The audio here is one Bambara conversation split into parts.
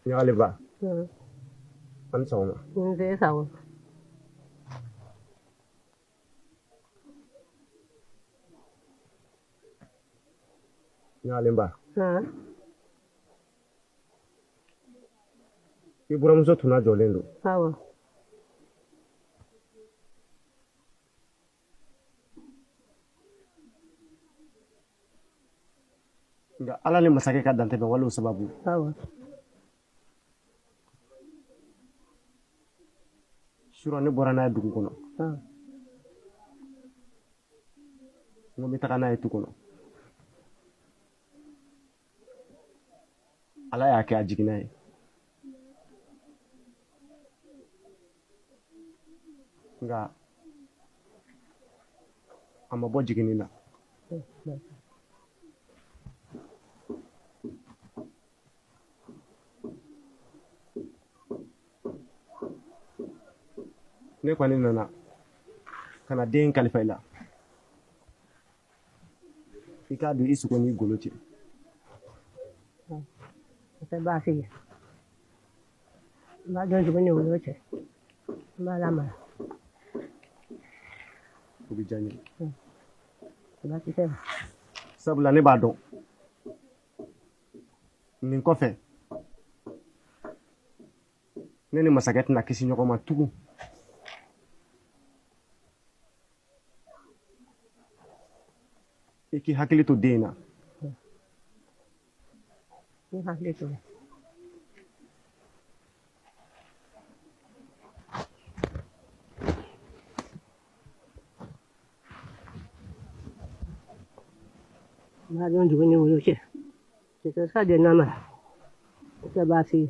Nyale ba. An sawma. Dễ sao? Nyale ba. Hả? I buramuso tuna jɔlen don. Sao? Nka Ala ni masakɛ ka dantɛmɛ walew sababu Sao? sura ne bɔra n'a ye dugu kɔnɔ. Sao? N ko n bɛ taga n'a ye tu kɔnɔ. Ala y'a kɛ a jiginna ye. Nka a ma bɔ jiginni na. Ne kɔni nana ka na den kalifa i la. I k'a don i sogo n'i golo cɛ. Cái ba gì? Ba đơn chỉ có nhiều nữa chứ. Ba làm mà. O bɛ diya n ye. Ba chỉ xem. Sabula ne b'a dɔn nin kɔfɛ ne ni masakɛ tɛna kisi ɲɔgɔn ma tugun. I k'i hakili to den in na. Những hạt đi rồi. Ba đơn chỉ có nhiều nữa chứ. Chỉ có sát điện năm à. Cái ba gì?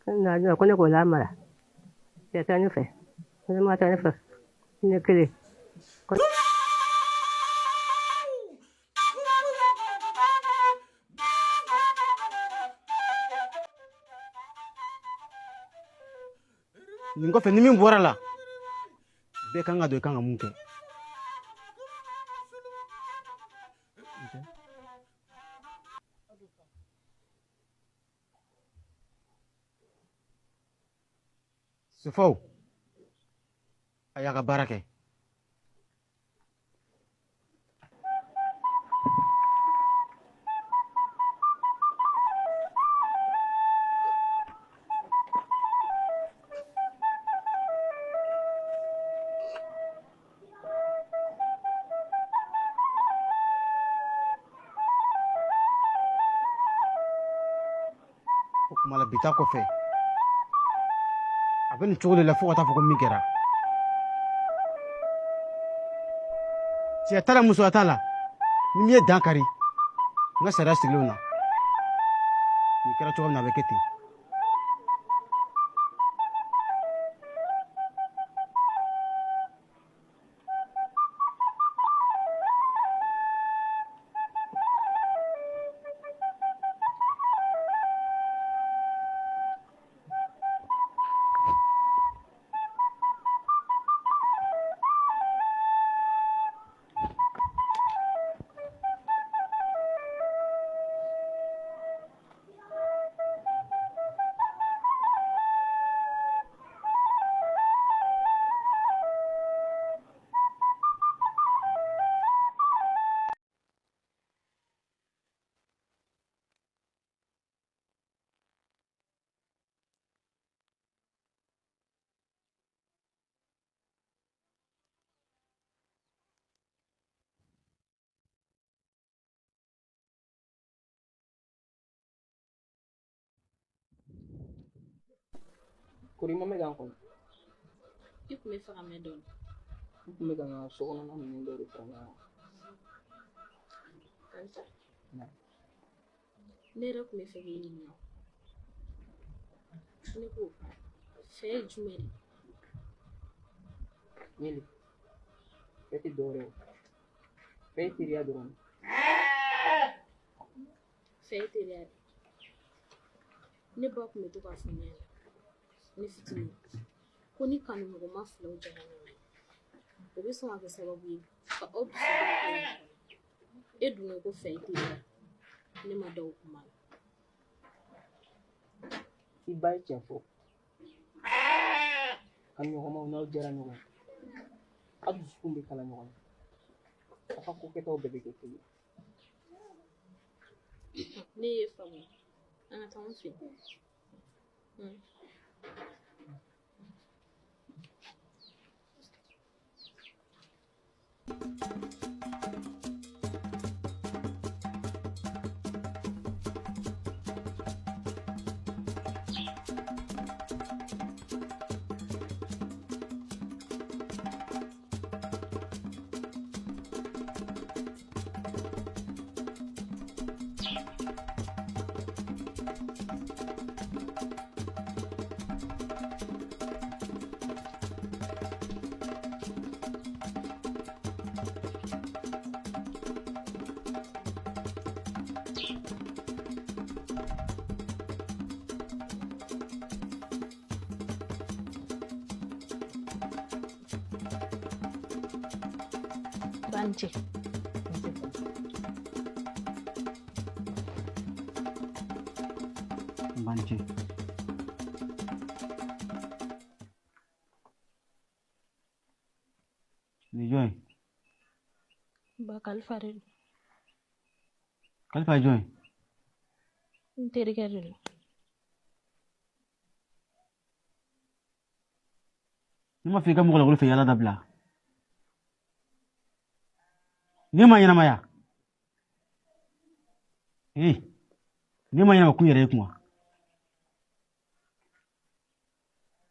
Cái nào là con nó của làm mà. Để cho nó phải. Nó mà cho nó phải. Nó cái gì? Con Nin kɔfɛ ni min bɔra la bɛɛ kan ka don i kan ka mun kɛ. Sofaw a y'a ka baara kɛ. O kuma la bi ta kɔfɛ a bɛ nin cogo de la fo ka taa fɔ ko min kɛra. Cɛ t'a la musoya t'a la ni min ye dan kari n ka sariya sigilenw na nin kɛra cogo min na a bɛ kɛ ten. Kurima megang kon. I kun bɛ fɛ ka mɛn dɔɔni. N kun bɛ ka n ka sokɔnɔna ninnu dɔ de fara ɲɔgɔn kan. Ne yɛrɛ kun bɛ fɛ k'i ɲininka. Ne ko fɛ ye jumɛn de? Yeli, fɛ tɛ dɔwɛrɛ ye. Fɛ ye teriya dɔrɔn. Fɛ ye teriya de. Ne ba kun bɛ to k'a fɔ ne ɲɛna ne fitinin ko ni kanuɲɔgɔnma filaw jara ɲɔgɔn ye o bɛ sɔn ka kɛ sababu ye ka aw dusu don ɲɔgɔn na. E dun ko fɛ ye teriya ne ma da o kuma la. I ba ye tiɲɛ fɔ. Kanuɲɔgɔnmaw n'aw jara ɲɔgɔn ye aw dusukun bɛ kala ɲɔgɔn na. Aw ka ko kɛtaw bɛɛ bɛ kɛ kelen. Ne ye faamu an ka taa an fɛ. Banche. Banche. Ni joy. Ba Khalifa de. Khalifa joy. N terikɛ de don. Ni ma f'i ka mɔgɔ la fɛ yala dabila. Ni ma ɲɛnamaya. Ni ma ɲɛnama kun yɛrɛ ye kuma.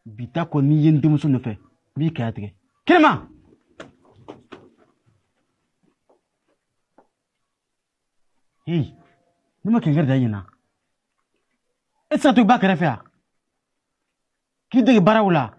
Bi ta ko ni ye n denmuso nɔfɛ b'i kɛya tigɛ. Kɛnɛma. Ni ma kɛnkɛrɛ da ɲina. E tɛ se ka to i ba kɛrɛfɛ yan. K'i dege baaraw la.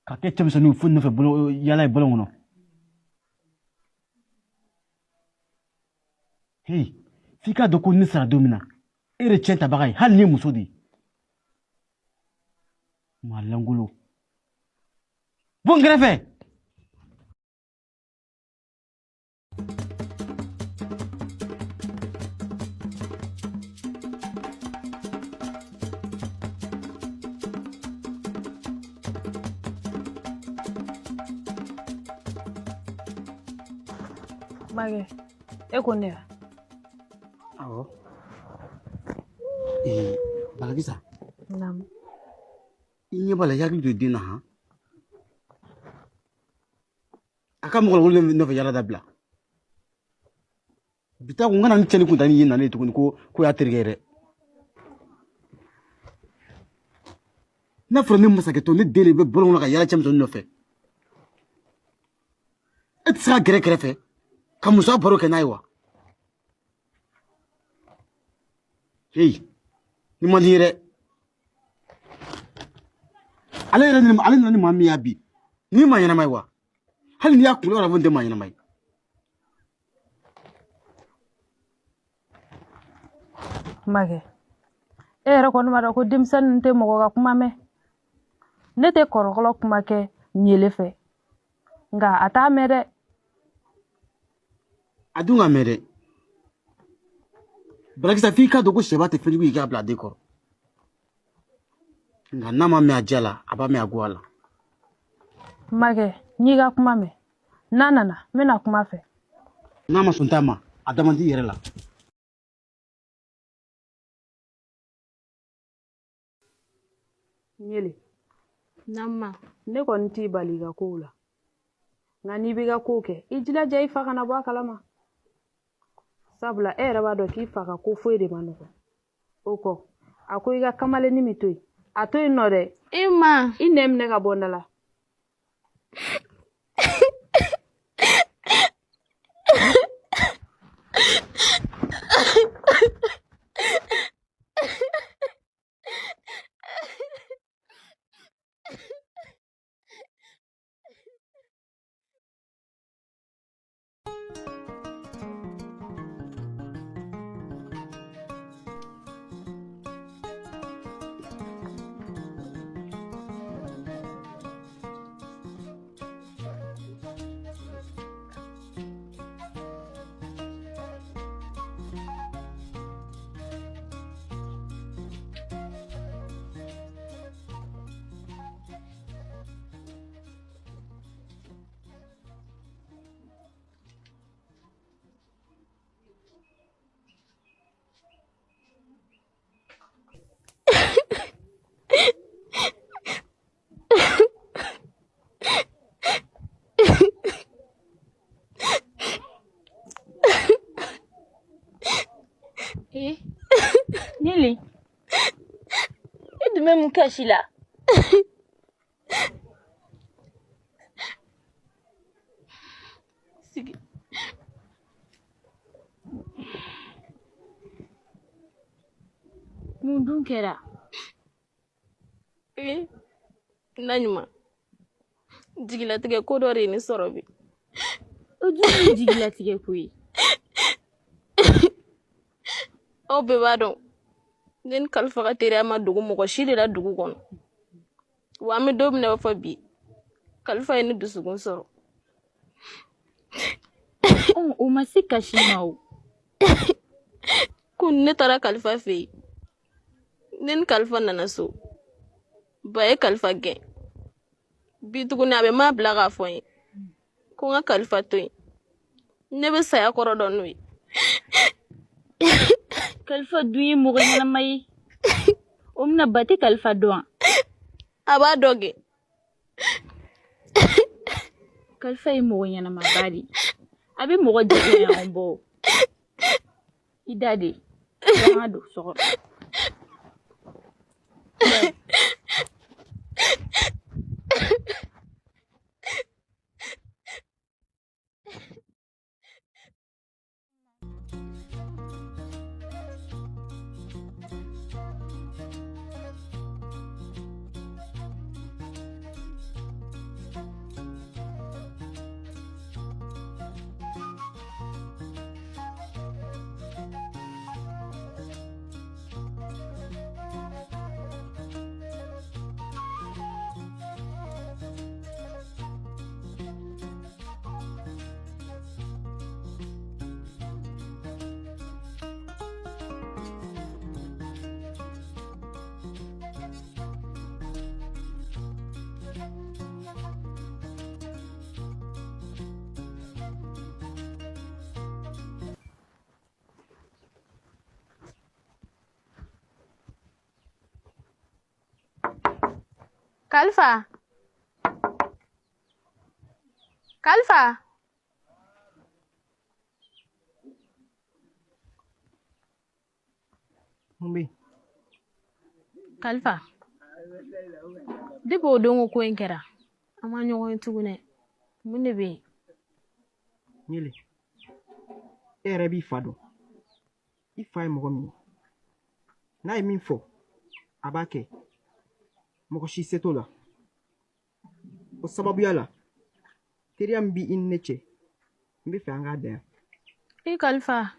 Ka kɛ cɛmisɛnninw fu nɔfɛ yala ye bɔlɔn kɔnɔ. F'i k'a dɔn ko ne sara don min na e de tiɲɛ tabaga ye hali ni ye muso de ye. Maa langolo. Bɔ n kɛrɛfɛ. Mage, e ko ne? Awɔ. Balakisa. Naam. I ɲɛ b'a la i hakili to den na han. A ka mɔgɔ wolo nɔfɛ yala dabila. Bi ta ko n kana ni cɛnni kun ta ni ye nalen tuguni ko y'a terikɛ yɛrɛ. N'a fɔra ne masakɛtɔ ne den de bɛ bɔlɔn kɔnɔ ka yala cɛmisɛnnin nɔfɛ. E tɛ se ka gɛrɛ kɛrɛfɛ ka musoya baro kɛ n'a ye wa? Ni man di ye dɛ. Ale nana ni maa min y'a bi ni maa ɲɛnama ye wa? Hali n'i y'a kunkolo la fɔ n tɛ maa ɲɛnama ye. Mage, e yɛrɛ kɔni b'a dɔn ko denmisɛnnin tɛ mɔgɔ ka kuma mɛn. Ne tɛ kɔrɔkɔlɔ kuma kɛ ɲele fɛ nka a t'a mɛn dɛ. A dun ka mɛn dɛ. Balakisa f'i k'a dɔn ko sɛba tɛ fɛnjugu ye k'a bila a den kɔrɔ. Nka n'a ma mɛn a diya la a b'a mɛn a goya la. Mage, n'i ka kuma mɛn n'a nana n bɛna kuma fɛ. N'a ma sɔn t'a ma a dama t'i yɛrɛ la. Ɲele. Nama. Ne kɔni t'i bali i ka kow la nka n'i b'i ka kow kɛ i jilaja i fa kana bɔ a kalama. Sabula e yɛrɛ b'a dɔn k'i fa ka ko foyi de ma nɔgɔn. O kɔ a ko i ka kamalenni min to yen a to yen nɔ dɛ. Ima. I nem ne ka bonda la. Nili, et de même caché là. Mun dun kɛra? Naɲuma, jigilatigɛ ko dɔ de ye ne sɔrɔ bi. O dun ye jigilatigɛ ko ye. Aw bɛɛ b'a dɔn ne ni Kalifa ka teriya ma dogo mɔgɔ si de la dugu kɔnɔ. Wa an bɛ don min na i b'a fɔ bi, Kalifa ye ne dusukun sɔrɔ. O ma se kasi ma o. Kun ne taara Kalifa fɛ yen. Ne ni Kalifa nana so. Ba ye Kalifa gɛn. Bi tuguni a bɛ maa bila k'a fɔ n ye ko n ka Kalifa to yen. Ne bɛ saya kɔrɔ dɔn n'o ye. Kalifa dun ye mɔgɔ ɲɛnama ye. O mina ba tɛ Kalifa dɔn. A b'a dɔn kɛ. Kalifa ye mɔgɔ ɲɛnama ba de. A bɛ mɔgɔ jɛgɛ yan bɔ. I da de. An don so kɔnɔ. Kalifa. Kalifa. Mumbi. Kalifa. Depuis o don ko in kɛra, an ma ɲɔgɔn ye tuguni. Mun de bɛ yen? Nili. E yɛrɛ b'i fa dɔn. I fa ye mɔgɔ min ye. N'a ye min fɔ, a b'a kɛ. Mɔgɔ si se t'o la. O sababuya la, teriya min b'i i ni ne cɛ, n bɛ fɛ an k'a dan yan. I Kalifa.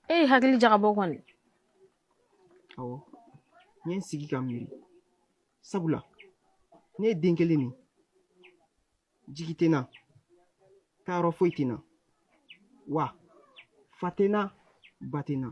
E ye hakili jagabɔ kɔni. Awɔ, n ye n sigi ka miiri. Sabula, ne ye den kelen min, jigi tɛ n na, taayɔrɔ foyi tɛ n na, wa fa tɛ n na, ba tɛ n na.